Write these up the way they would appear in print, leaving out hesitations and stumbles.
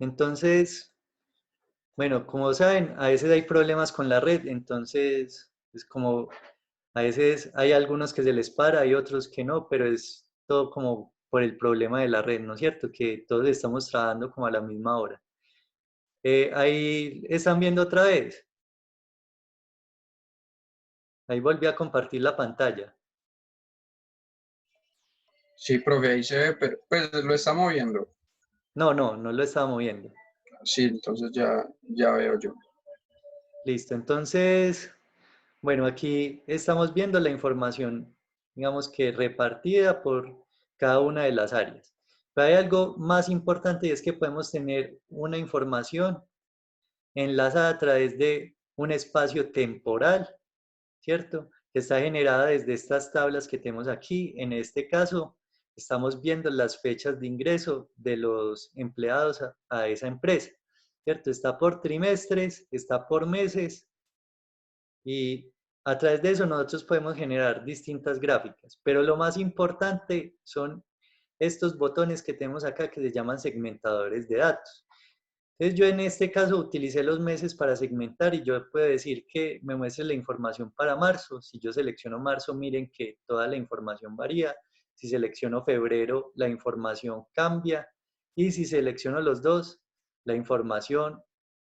Entonces, bueno, como saben, a veces hay problemas con la red, entonces es como, a veces hay algunos que se les para, hay otros que no, pero es todo como por el problema de la red, ¿no es cierto? Que todos estamos trabajando como a la misma hora. Ahí están viendo otra vez. Ahí volví a compartir la pantalla. Sí, profe, ahí se ve, pero pues lo está moviendo. No lo estaba moviendo. Sí, entonces ya veo yo. Listo, entonces, bueno, aquí estamos viendo la información, digamos que repartida por cada una de las áreas. Pero hay algo más importante y es que podemos tener una información enlazada a través de un espacio temporal, ¿cierto? Que está generada desde estas tablas que tenemos aquí. En este caso, estamos viendo las fechas de ingreso de los empleados a esa empresa, ¿cierto? Está por trimestres, está por meses y a través de eso nosotros podemos generar distintas gráficas, pero lo más importante son estos botones que tenemos acá que se llaman segmentadores de datos. Entonces yo en este caso utilicé los meses para segmentar y yo puedo decir que me muestre la información para marzo. Si yo selecciono marzo, miren que toda la información varía. Si selecciono febrero, la información cambia. Y si selecciono los dos, la información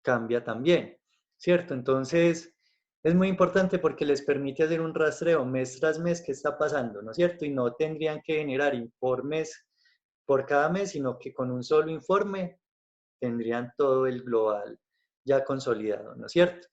cambia también, ¿cierto? Entonces, es muy importante porque les permite hacer un rastreo mes tras mes qué está pasando, ¿no es cierto? Y no tendrían que generar informes por cada mes, sino que con un solo informe tendrían todo el global ya consolidado, ¿no es cierto?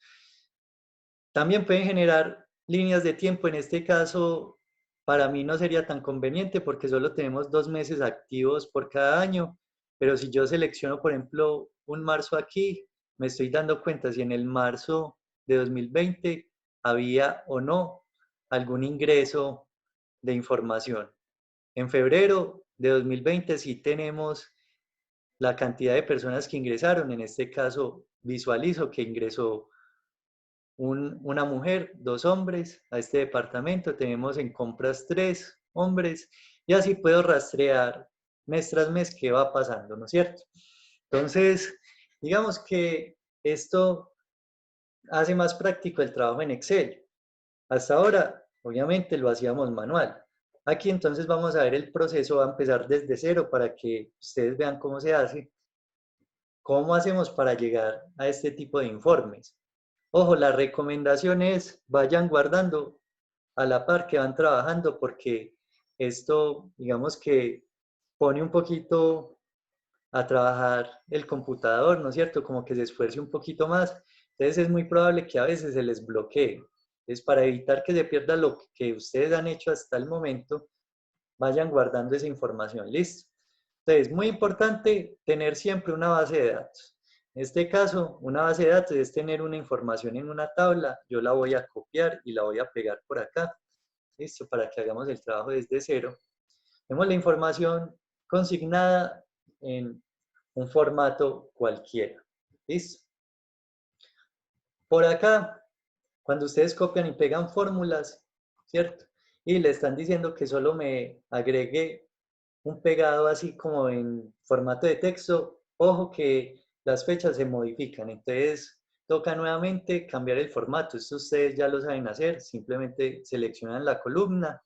También pueden generar líneas de tiempo. En este caso, para mí no sería tan conveniente porque solo tenemos 2 meses activos por cada año, pero si yo selecciono, por ejemplo, un marzo aquí, me estoy dando cuenta si en el marzo de 2020 había o no algún ingreso de información. En febrero de 2020 sí tenemos la cantidad de personas que ingresaron. En este caso, visualizo que ingresó una mujer, 2 hombres a este departamento. Tenemos en compras 3 hombres y así puedo rastrear mes tras mes qué va pasando, ¿no es cierto? Entonces, digamos que esto hace más práctico el trabajo en Excel. Hasta ahora, obviamente, lo hacíamos manual. Aquí entonces vamos a ver el proceso, va a empezar desde cero para que ustedes vean cómo se hace. ¿Cómo hacemos para llegar a este tipo de informes? Ojo, la recomendación es vayan guardando a la par que van trabajando porque esto, digamos que pone un poquito a trabajar el computador, ¿no es cierto? Como que se esfuerce un poquito más. Entonces es muy probable que a veces se les bloquee. Es para evitar que se pierda lo que ustedes han hecho hasta el momento, vayan guardando esa información, ¿listo? Entonces, muy importante tener siempre una base de datos. En este caso, una base de datos es tener una información en una tabla, yo la voy a copiar y la voy a pegar por acá, ¿listo? Para que hagamos el trabajo desde cero. Tenemos la información consignada en un formato cualquiera, ¿listo? Por acá, cuando ustedes copian y pegan fórmulas, ¿cierto? Y le están diciendo que solo me agregue un pegado así como en formato de texto, ojo que las fechas se modifican, entonces toca nuevamente cambiar el formato. Esto ustedes ya lo saben hacer, simplemente seleccionan la columna,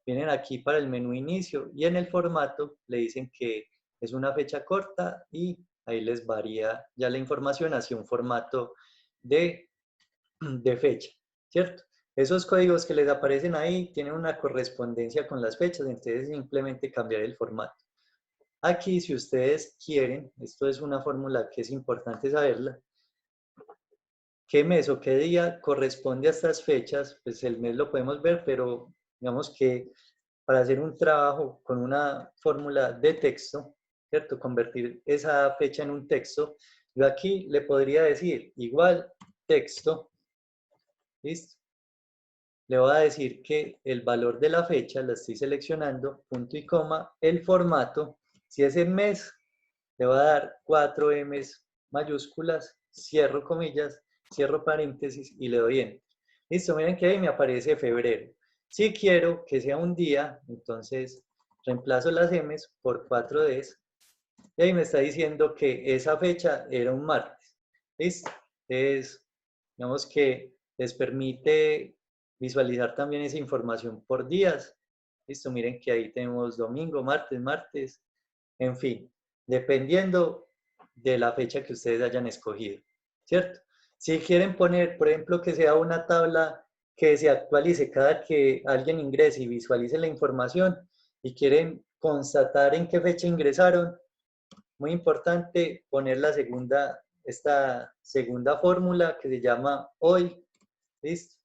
vienen aquí para el menú inicio y en el formato le dicen que es una fecha corta y ahí les varía ya la información hacia un formato de fecha, ¿cierto? Esos códigos que les aparecen ahí tienen una correspondencia con las fechas, entonces simplemente cambiar el formato. Aquí, si ustedes quieren, esto es una fórmula que es importante saberla, qué mes o qué día corresponde a estas fechas, pues el mes lo podemos ver, pero digamos que para hacer un trabajo con una fórmula de texto, ¿cierto? Convertir esa fecha en un texto, yo aquí le podría decir igual texto, ¿listo? Le voy a decir que el valor de la fecha, la estoy seleccionando, punto y coma, el formato, si es en mes, le voy a dar 4 M's mayúsculas, cierro comillas, cierro paréntesis y le doy enter. Listo, miren que ahí me aparece febrero. Si quiero que sea un día, entonces reemplazo las M's por 4D's Y ahí me está diciendo que esa fecha era un martes. ¿Listo? Entonces, digamos que les permite visualizar también esa información por días. Listo, miren que ahí tenemos domingo, martes, en fin, dependiendo de la fecha que ustedes hayan escogido, ¿cierto? Si quieren poner, por ejemplo, que sea una tabla que se actualice cada que alguien ingrese y visualice la información y quieren constatar en qué fecha ingresaron, muy importante poner esta segunda fórmula que se llama hoy, ¿listo?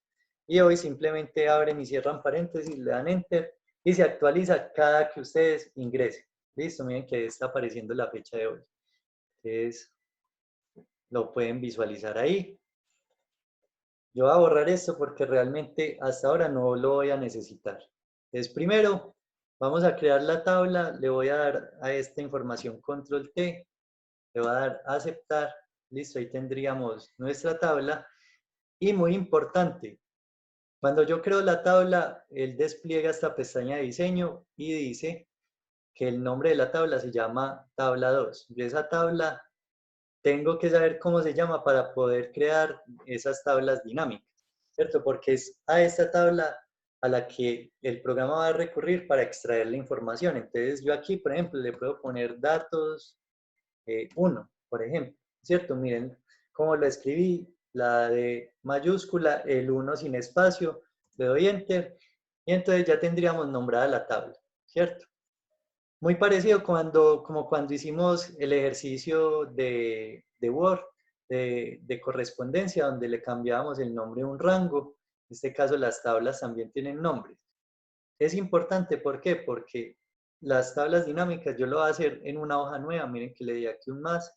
Y hoy simplemente abren y cierran paréntesis, le dan enter y se actualiza cada que ustedes ingresen. Listo, miren que está apareciendo la fecha de hoy. Entonces, lo pueden visualizar ahí. Yo voy a borrar esto porque realmente hasta ahora no lo voy a necesitar. Entonces, primero, vamos a crear la tabla. Le voy a dar a esta información control T. Le voy a dar a aceptar. Listo, ahí tendríamos nuestra tabla. Y muy importante, cuando yo creo la tabla, él despliega esta pestaña de diseño y dice que el nombre de la tabla se llama tabla 2. Yo esa tabla tengo que saber cómo se llama para poder crear esas tablas dinámicas, ¿cierto? Porque es a esta tabla a la que el programa va a recurrir para extraer la información. Entonces yo aquí, por ejemplo, le puedo poner datos 1, por ejemplo, ¿cierto? Miren cómo lo escribí, la de mayúscula, el 1 sin espacio, le doy enter y entonces ya tendríamos nombrada la tabla, ¿cierto? Muy parecido como cuando hicimos el ejercicio de Word, de correspondencia, donde le cambiábamos el nombre a un rango. En este caso, las tablas también tienen nombres. Es importante, ¿por qué? Porque las tablas dinámicas yo lo voy a hacer en una hoja nueva. Miren que le di aquí un más.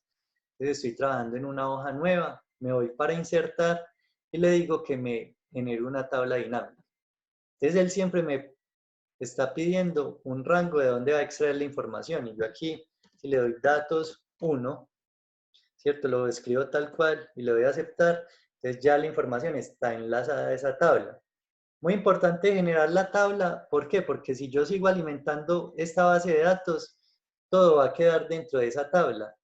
Entonces estoy trabajando en una hoja nueva. Me voy para insertar y le digo que me genere una tabla dinámica. Entonces él siempre me está pidiendo un rango de dónde va a extraer la información. Y yo aquí, si le doy datos 1, ¿cierto? Lo escribo tal cual y le doy a aceptar. Entonces ya la información está enlazada a esa tabla. Muy importante generar la tabla. ¿Por qué? Porque si yo sigo alimentando esta base de datos, todo va a quedar dentro de esa tabla.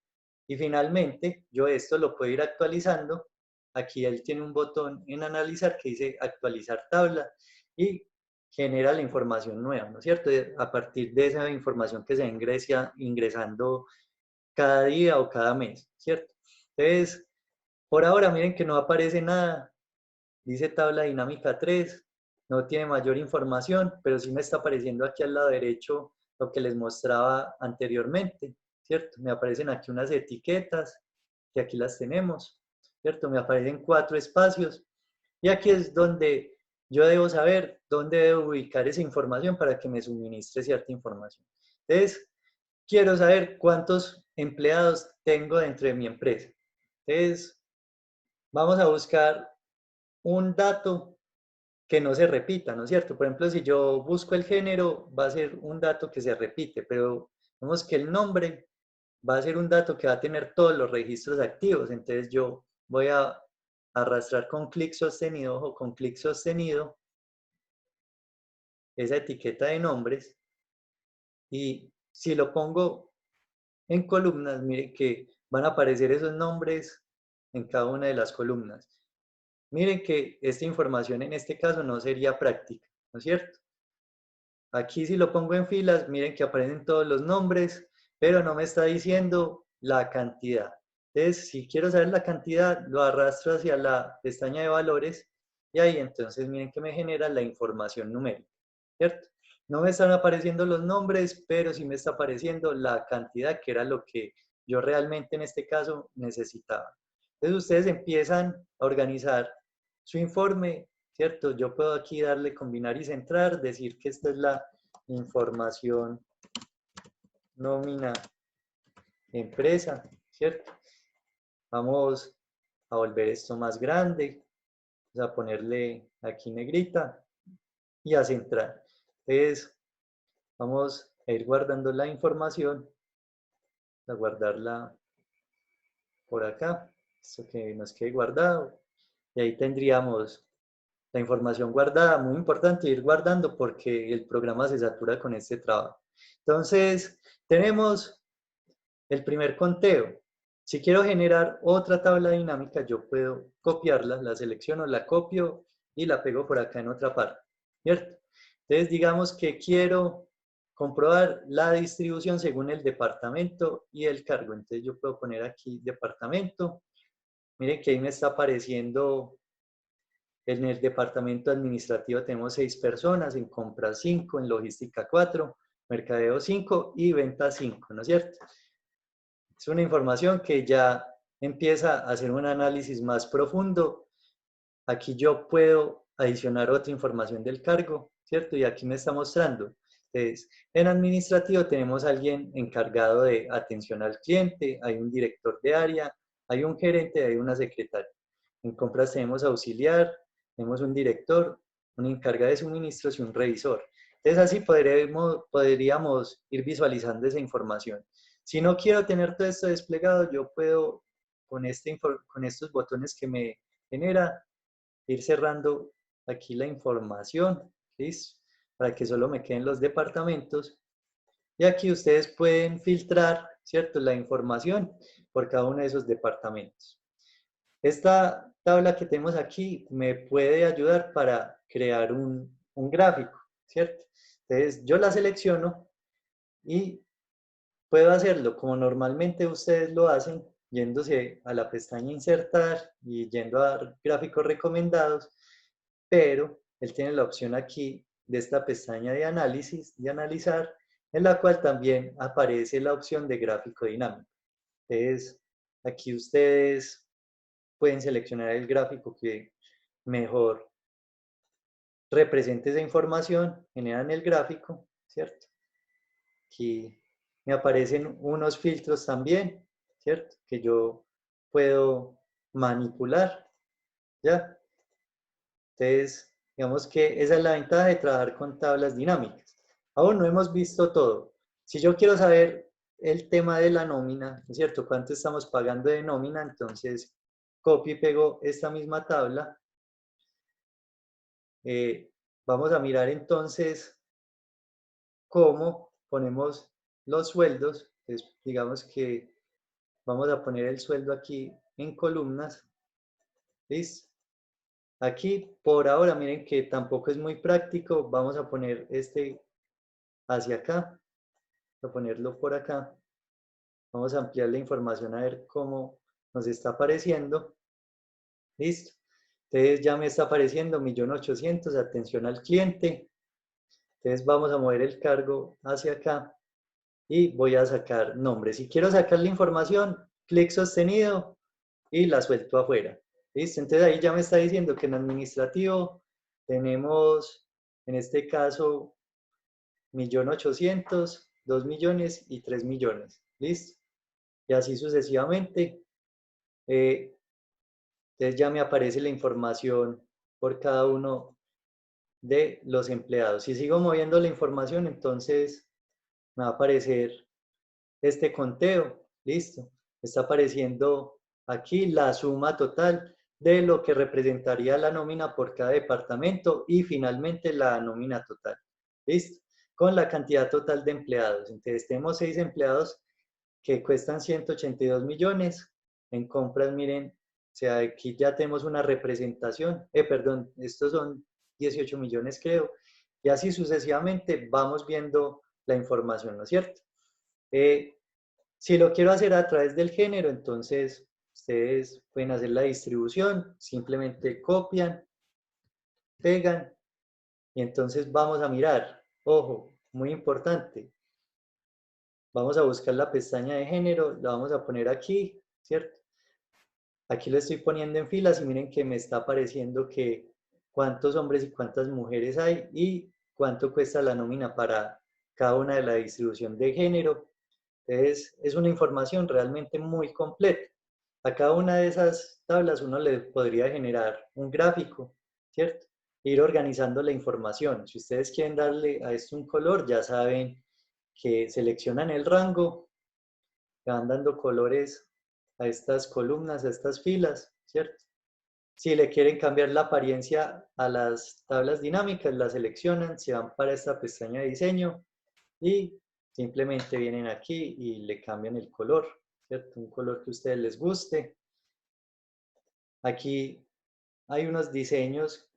Y finalmente, yo esto lo puedo ir actualizando. Aquí él tiene un botón en analizar que dice actualizar tabla y genera la información nueva, ¿no es cierto? A partir de esa información que se ingresa ingresando cada día o cada mes, ¿cierto? Entonces, por ahora miren que no aparece nada, dice tabla dinámica 3, no tiene mayor información, pero sí me está apareciendo aquí al lado derecho lo que les mostraba anteriormente, ¿cierto? Me aparecen aquí unas etiquetas, que aquí las tenemos, ¿cierto? Me aparecen 4 espacios, y aquí es donde yo debo saber dónde debo ubicar esa información para que me suministre cierta información. Entonces, quiero saber cuántos empleados tengo dentro de mi empresa. Entonces, vamos a buscar un dato que no se repita, ¿no es cierto? Por ejemplo, si yo busco el género, va a ser un dato que se repite, pero vemos que el nombre va a ser un dato que va a tener todos los registros activos. Entonces yo voy a arrastrar con clic sostenido, ojo, con clic sostenido, esa etiqueta de nombres, y si lo pongo en columnas, mire que van a aparecer esos nombres en cada una de las columnas. Miren que esta información en este caso no sería práctica, ¿no es cierto? Aquí si lo pongo en filas, miren que aparecen todos los nombres, pero no me está diciendo la cantidad. Entonces, si quiero saber la cantidad, lo arrastro hacia la pestaña de valores y ahí entonces miren que me genera la información numérica, ¿cierto? No me están apareciendo los nombres, pero sí me está apareciendo la cantidad, que era lo que yo realmente en este caso necesitaba. Entonces ustedes empiezan a organizar su informe, ¿cierto? Yo puedo aquí darle combinar y centrar, decir que esta es la información nómina empresa, ¿cierto? Vamos a volver esto más grande, vamos a ponerle aquí negrita y a centrar. Entonces, vamos a ir guardando la información, a guardarla por acá, esto que nos quede guardado, y ahí tendríamos la información guardada, muy importante ir guardando porque el programa se satura con este trabajo. Entonces, tenemos el primer conteo. Si quiero generar otra tabla dinámica, yo puedo copiarla, la selecciono, la copio y la pego por acá en otra parte, ¿cierto? Entonces, digamos que quiero comprobar la distribución según el departamento y el cargo. Entonces, yo puedo poner aquí departamento. Miren que ahí me está apareciendo en el departamento administrativo tenemos 6 personas, en compras 5, en logística 4, mercadeo 5 y venta 5, ¿no es cierto? Es una información que ya empieza a hacer un análisis más profundo. Aquí yo puedo adicionar otra información del cargo, ¿cierto? Y aquí me está mostrando. Entonces, en administrativo tenemos a alguien encargado de atención al cliente, hay un director de área, hay un gerente, hay una secretaria. En compras tenemos auxiliar, tenemos un director, un encargado de suministros y un revisor. Entonces, así podríamos ir visualizando esa información. Si no quiero tener todo esto desplegado, yo puedo, con estos botones que me genera, ir cerrando aquí la información, ¿listo? Para que solo me queden los departamentos. Y aquí ustedes pueden filtrar, ¿cierto? La información por cada uno de esos departamentos. Esta tabla que tenemos aquí me puede ayudar para crear un gráfico, ¿cierto? Entonces yo la selecciono y puedo hacerlo como normalmente ustedes lo hacen, yéndose a la pestaña insertar y yendo a gráficos recomendados, pero él tiene la opción aquí de esta pestaña de análisis, de analizar, en la cual también aparece la opción de gráfico dinámico. Entonces, aquí ustedes pueden seleccionar el gráfico que mejor represente esa información, generan el gráfico, ¿cierto? Aquí me aparecen unos filtros también, ¿cierto? Que yo puedo manipular, ¿ya? Entonces, digamos que esa es la ventaja de trabajar con tablas dinámicas. Aún no hemos visto todo. Si yo quiero saber el tema de la nómina, ¿no es cierto? ¿Cuánto estamos pagando de nómina? Entonces, copio y pego esta misma tabla. Vamos a mirar entonces cómo ponemos los sueldos. Entonces, digamos que vamos a poner el sueldo aquí en columnas. ¿Listo? Aquí, por ahora, miren que tampoco es muy práctico. Vamos a poner este hacia acá. Vamos a ponerlo por acá. Vamos a ampliar la información a ver cómo nos está apareciendo. ¿Listo? Entonces ya me está apareciendo 1.800.000, atención al cliente. Entonces vamos a mover el cargo hacia acá y voy a sacar nombre. Si quiero sacar la información, clic sostenido y la suelto afuera. ¿Listo? Entonces ahí ya me está diciendo que en administrativo tenemos, en este caso, 1.800.000, 2 millones y 3 millones. ¿Listo? Y así sucesivamente. Entonces ya me aparece la información por cada uno de los empleados. Si sigo moviendo la información, entonces me va a aparecer este conteo. Listo. Está apareciendo aquí la suma total de lo que representaría la nómina por cada departamento y finalmente la nómina total. ¿Listo? Con la cantidad total de empleados. Entonces tenemos 6 empleados que cuestan 182 millones. En compras, miren, o sea, aquí ya tenemos una representación. Perdón, estos son 18 millones creo. Y así sucesivamente vamos viendo la información, ¿no es cierto? Si lo quiero hacer a través del género, entonces ustedes pueden hacer la distribución, simplemente copian, pegan y entonces vamos a mirar. Ojo, muy importante. Vamos a buscar la pestaña de género, la vamos a poner aquí, ¿cierto? Aquí lo estoy poniendo en filas y miren que me está apareciendo que cuántos hombres y cuántas mujeres hay y cuánto cuesta la nómina para cada una de la distribución de género. Entonces, es una información realmente muy completa. A cada una de esas tablas uno le podría generar un gráfico, ¿cierto? Ir organizando la información. Si ustedes quieren darle a esto un color, ya saben que seleccionan el rango, le van dando colores a estas columnas, a estas filas, ¿cierto? Si le quieren cambiar la apariencia a las tablas dinámicas, las seleccionan, se van para esta pestaña de diseño y simplemente vienen aquí y le cambian el color, ¿cierto? Un color que a ustedes les guste. Aquí hay unos diseños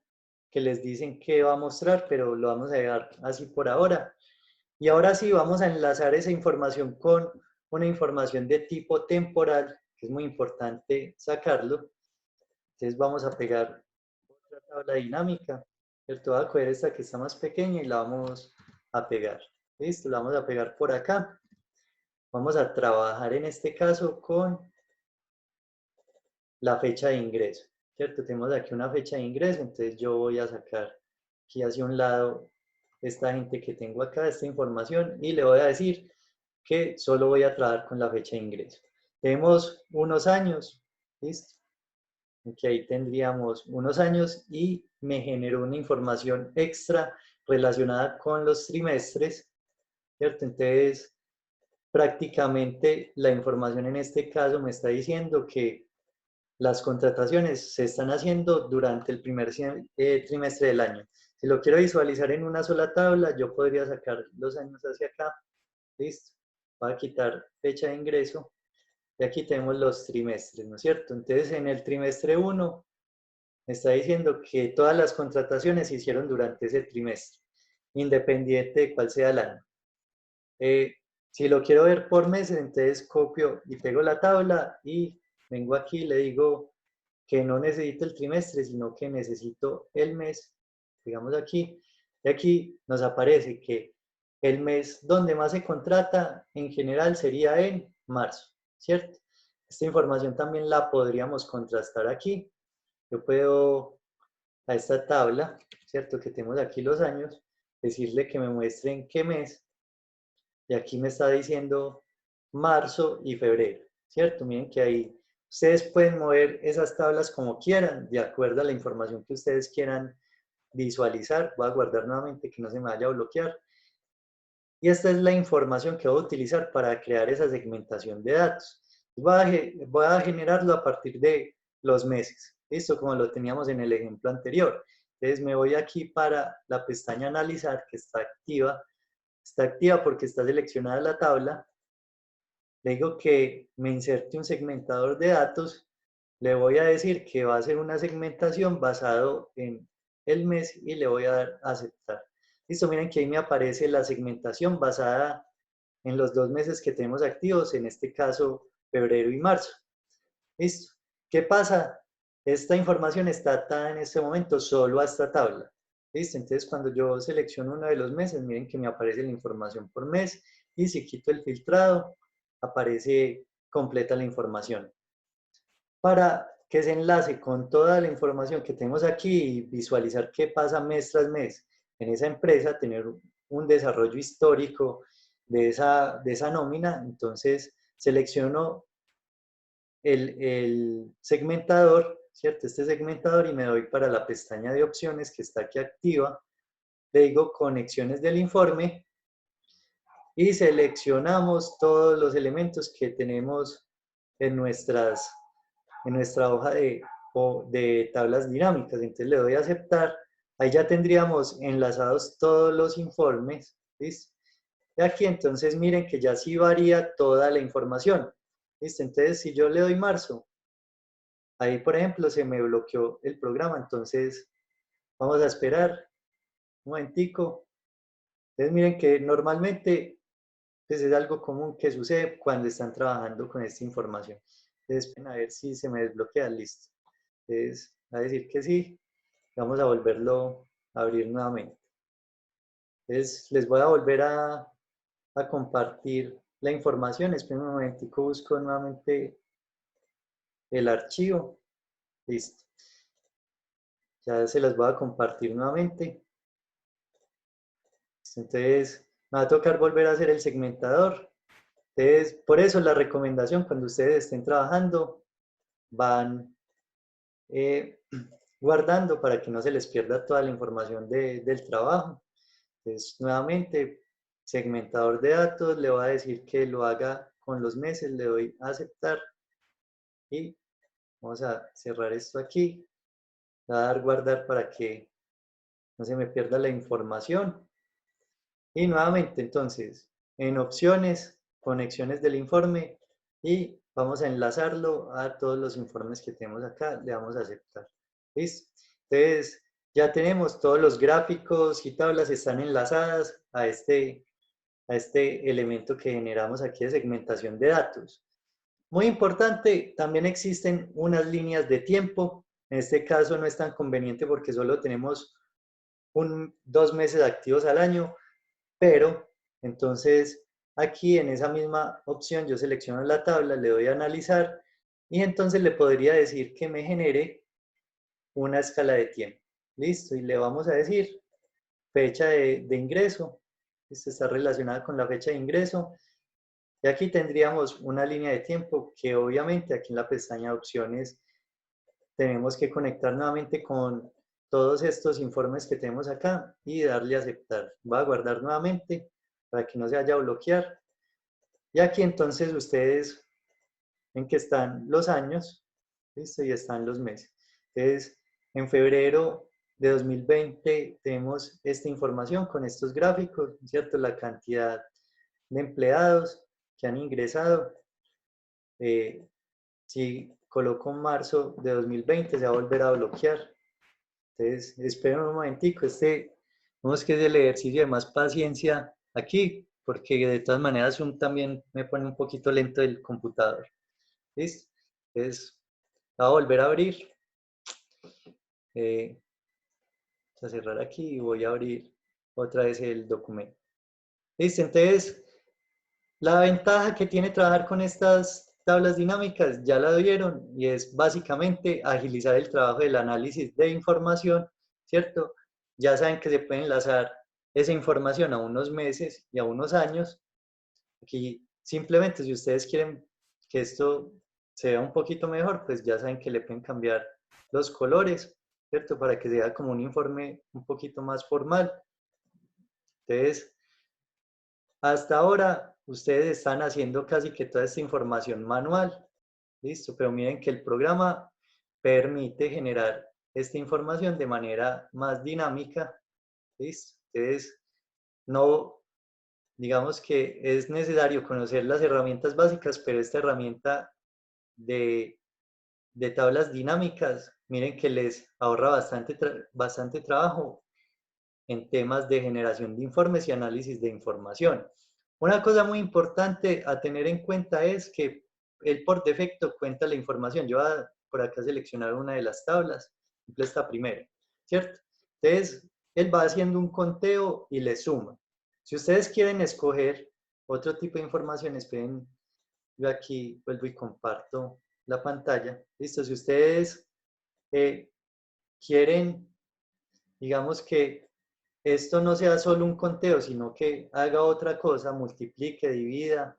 que les dicen que va a mostrar, pero lo vamos a dejar así por ahora. Y ahora sí vamos a enlazar esa información con una información de tipo temporal, que es muy importante sacarlo. Entonces vamos a pegar otra tabla dinámica, ¿cierto? Voy a coger esta que está más pequeña y la vamos a pegar. Listo, la vamos a pegar por acá. Vamos a trabajar en este caso con la fecha de ingreso, ¿cierto? Tenemos aquí una fecha de ingreso, entonces yo voy a sacar aquí hacia un lado esta gente que tengo acá, esta información, y le voy a decir que solo voy a trabajar con la fecha de ingreso. Tenemos unos años, ¿listo? Que ahí tendríamos unos años y me generó una información extra relacionada con los trimestres, ¿cierto? Entonces, prácticamente la información en este caso me está diciendo que las contrataciones se están haciendo durante el primer trimestre del año. Si lo quiero visualizar en una sola tabla, yo podría sacar los años hacia acá. Listo. Voy a quitar fecha de ingreso. Y aquí tenemos los trimestres, ¿no es cierto? Entonces, en el trimestre 1, me está diciendo que todas las contrataciones se hicieron durante ese trimestre, independiente de cuál sea el año. Si lo quiero ver por meses, entonces copio y pego la tabla y vengo aquí y le digo que no necesito el trimestre, sino que necesito el mes, digamos aquí, y aquí nos aparece que el mes donde más se contrata en general sería en marzo, ¿cierto? Esta información también la podríamos contrastar aquí. Yo puedo a esta tabla, ¿cierto? Que tenemos aquí los años, decirle que me muestre en qué mes, y aquí me está diciendo marzo y febrero, ¿cierto? Miren que ahí ustedes pueden mover esas tablas como quieran, de acuerdo a la información que ustedes quieran visualizar. Voy a guardar nuevamente que no se me vaya a bloquear. Y esta es la información que voy a utilizar para crear esa segmentación de datos. Voy a generarlo a partir de los meses, ¿listo? Como lo teníamos en el ejemplo anterior. Entonces me voy aquí para la pestaña analizar, que está activa. Está activa porque está seleccionada la tabla. Le digo que me inserte un segmentador de datos. Le voy a decir que va a ser una segmentación basado en el mes y le voy a dar a aceptar. Listo, miren que ahí me aparece la segmentación basada en los 2 meses que tenemos activos, en este caso febrero y marzo. Listo. ¿Qué pasa? Esta información está atada en este momento solo a esta tabla. ¿Listo? Entonces, cuando yo selecciono uno de los meses, miren que me aparece la información por mes y si quito el filtrado, aparece completa la información. Para que se enlace con toda la información que tenemos aquí y visualizar qué pasa mes tras mes en esa empresa, tener un desarrollo histórico de esa nómina, entonces selecciono el segmentador, ¿cierto? Este segmentador y me doy para la pestaña de opciones que está aquí activa, le digo conexiones del informe y seleccionamos todos los elementos que tenemos en nuestra hoja de tablas dinámicas. Entonces le doy a aceptar. Ahí ya tendríamos enlazados todos los informes. ¿Listo? Y aquí entonces miren que ya sí varía toda la información. ¿Listo? Entonces si yo le doy marzo, ahí por ejemplo se me bloqueó el programa. Entonces vamos a esperar un momentico. Entonces miren que normalmente pues es algo común que sucede cuando están trabajando con esta información. Entonces, a ver si se me desbloquea, listo. Entonces, va a decir que sí. Vamos a volverlo a abrir nuevamente. Entonces, les voy a volver a compartir la información. Esperen un momentico, busco nuevamente el archivo. Listo. Ya se las voy a compartir nuevamente. Entonces, me va a tocar volver a hacer el segmentador. Entonces, por eso la recomendación cuando ustedes estén trabajando, van guardando para que no se les pierda toda la información del trabajo. Entonces, nuevamente, segmentador de datos, le voy a decir que lo haga con los meses, le doy a aceptar y vamos a cerrar esto aquí. Le voy a dar guardar para que no se me pierda la información. Y nuevamente, entonces, en opciones, conexiones del informe y vamos a enlazarlo a todos los informes que tenemos acá, le damos a aceptar. ¿Listo? Entonces, ya tenemos todos los gráficos y tablas están enlazadas a este elemento que generamos aquí de segmentación de datos. Muy importante, también existen unas líneas de tiempo. En este caso no es tan conveniente porque solo tenemos 2 meses activos al año, pero entonces aquí en esa misma opción yo selecciono la tabla, le doy a analizar y entonces le podría decir que me genere una escala de tiempo. Listo, y le vamos a decir fecha de ingreso. Esto está relacionada con la fecha de ingreso. Y aquí tendríamos una línea de tiempo que obviamente aquí en la pestaña de opciones tenemos que conectar nuevamente con todos estos informes que tenemos acá y darle a aceptar. Voy a guardar nuevamente para que no se vaya a bloquear. Y aquí entonces ustedes ven que están los años, ¿listo? Y están los meses. Entonces, en febrero de 2020 tenemos esta información con estos gráficos, ¿cierto? La cantidad de empleados que han ingresado. Si coloco marzo de 2020 se va a volver a bloquear. Entonces, esperen un momentico, vamos que es el ejercicio de más paciencia aquí, porque de todas maneras también me pone un poquito lento el computador. ¿Listo? Entonces, va a volver a abrir. Voy a cerrar aquí y voy a abrir otra vez el documento. ¿Listo? Entonces, la ventaja que tiene trabajar con estas tablas dinámicas, ya la vieron, y es básicamente agilizar el trabajo del análisis de información, ¿cierto? Ya saben que se puede enlazar esa información a unos meses y a unos años. Aquí simplemente si ustedes quieren que esto se vea un poquito mejor, pues ya saben que le pueden cambiar los colores, ¿cierto? Para que sea como un informe un poquito más formal. Entonces, hasta ahora ustedes están haciendo casi que toda esta información manual, listo, pero miren que el programa permite generar esta información de manera más dinámica, listo. Entonces, no, digamos que es necesario conocer las herramientas básicas, pero esta herramienta de, de tablas dinámicas, miren que les ahorra bastante trabajo en temas de generación de informes y análisis de información. Una cosa muy importante a tener en cuenta es que él por defecto cuenta la información. Yo voy a por acá seleccionar una de las tablas, esta primera, ¿cierto? Entonces, él va haciendo un conteo y le suma. Si ustedes quieren escoger otro tipo de información, esperen, yo aquí vuelvo y comparto la pantalla. Listo, si ustedes quieren, digamos que esto no sea solo un conteo, sino que haga otra cosa, multiplique, divida.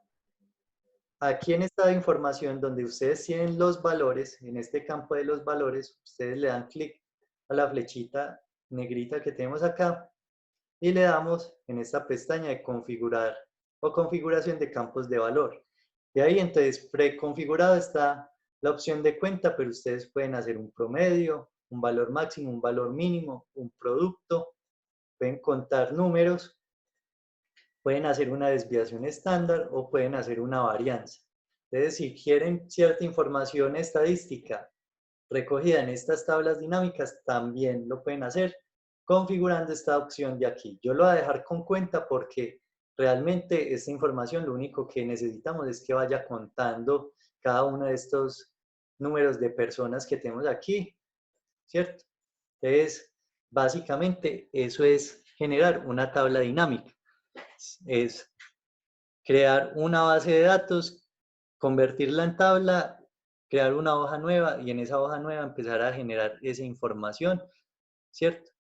Aquí en esta información donde ustedes tienen los valores, en este campo de los valores, ustedes le dan clic a la flechita negrita que tenemos acá y le damos en esta pestaña de configurar o configuración de campos de valor. Y ahí entonces preconfigurado está la opción de cuenta, pero ustedes pueden hacer un promedio, un valor máximo, un valor mínimo, un producto, pueden contar números, pueden hacer una desviación estándar o pueden hacer una varianza. Entonces, si quieren cierta información estadística recogida en estas tablas dinámicas, también lo pueden hacer configurando esta opción de aquí. Yo lo voy a dejar con cuenta porque realmente esta información lo único que necesitamos es que vaya contando cada uno de estos números de personas que tenemos aquí, ¿cierto? Entonces, básicamente eso es generar una tabla dinámica. Es crear una base de datos, convertirla en tabla, crear una hoja nueva y en esa hoja nueva empezar a generar esa información, ¿cierto?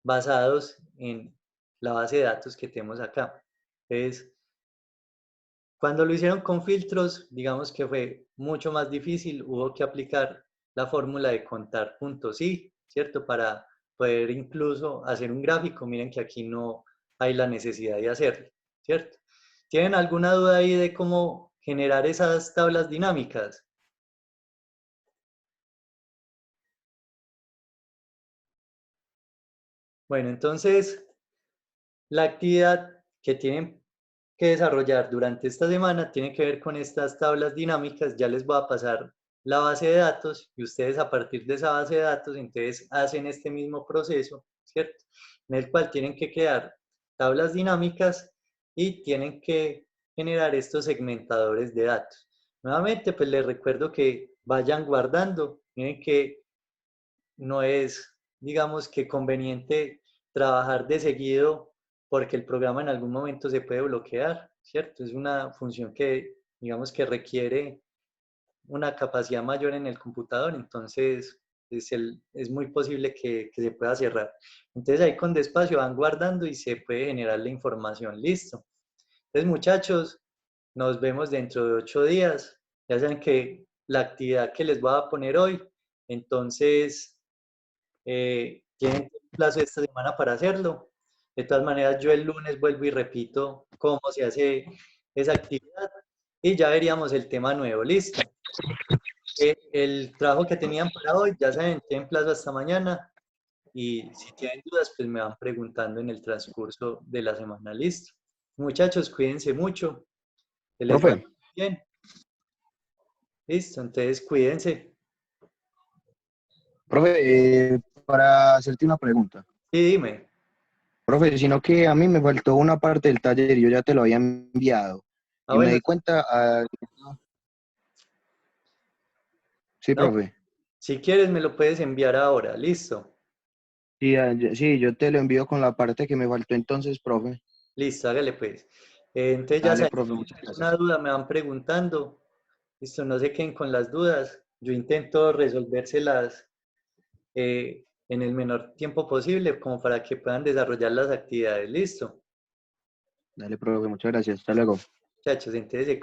Basados en la base de datos que tenemos acá. Entonces, cuando lo hicieron con filtros, digamos que fue mucho más difícil, hubo que aplicar la fórmula de contar puntos y, ¿cierto? Para poder incluso hacer un gráfico, miren que aquí no hay la necesidad de hacerlo, ¿cierto? ¿Tienen alguna duda ahí de cómo generar esas tablas dinámicas? Bueno, entonces, la actividad que tienen que desarrollar durante esta semana tiene que ver con estas tablas dinámicas. Ya les voy a pasar la base de datos y ustedes a partir de esa base de datos entonces hacen este mismo proceso, ¿cierto? En el cual tienen que crear tablas dinámicas y tienen que generar estos segmentadores de datos. Nuevamente, pues les recuerdo que vayan guardando, miren que no es, digamos que conveniente trabajar de seguido porque el programa en algún momento se puede bloquear, ¿cierto? Es una función que, digamos que requiere una capacidad mayor en el computador, entonces es muy posible que se pueda cerrar. Entonces ahí con despacio van guardando y se puede generar la información. Listo. Entonces muchachos, nos vemos dentro de 8 días. Ya saben que la actividad que les voy a poner hoy, entonces tienen un plazo esta semana para hacerlo. De todas maneras, yo el lunes vuelvo y repito cómo se hace esa actividad y ya veríamos el tema nuevo. Listo. El trabajo que tenían para hoy, ya saben, tienen plazo hasta mañana y si tienen dudas, pues me van preguntando en el transcurso de la semana. Listo. Muchachos, cuídense mucho. Que les vaya Profe, bien. Listo, entonces cuídense. profe, para hacerte una pregunta. Sí, dime. Profe, sino que a mí me faltó una parte del taller y yo ya te lo había enviado. Ah, Y me bueno, di cuenta, sí, no, profe. si quieres me lo puedes enviar ahora. Listo. Sí, sí, yo te lo envío con la parte que me faltó entonces, profe. Listo, hágale pues. Entonces ya Dale, saben, profe, si muchas tienen alguna gracias. duda me van preguntando. Listo, no se queden con las dudas. Yo intento resolvérselas en el menor tiempo posible como para que puedan desarrollar las actividades. Listo. Dale, profe, muchas gracias. Hasta luego. Muchachos, entonces se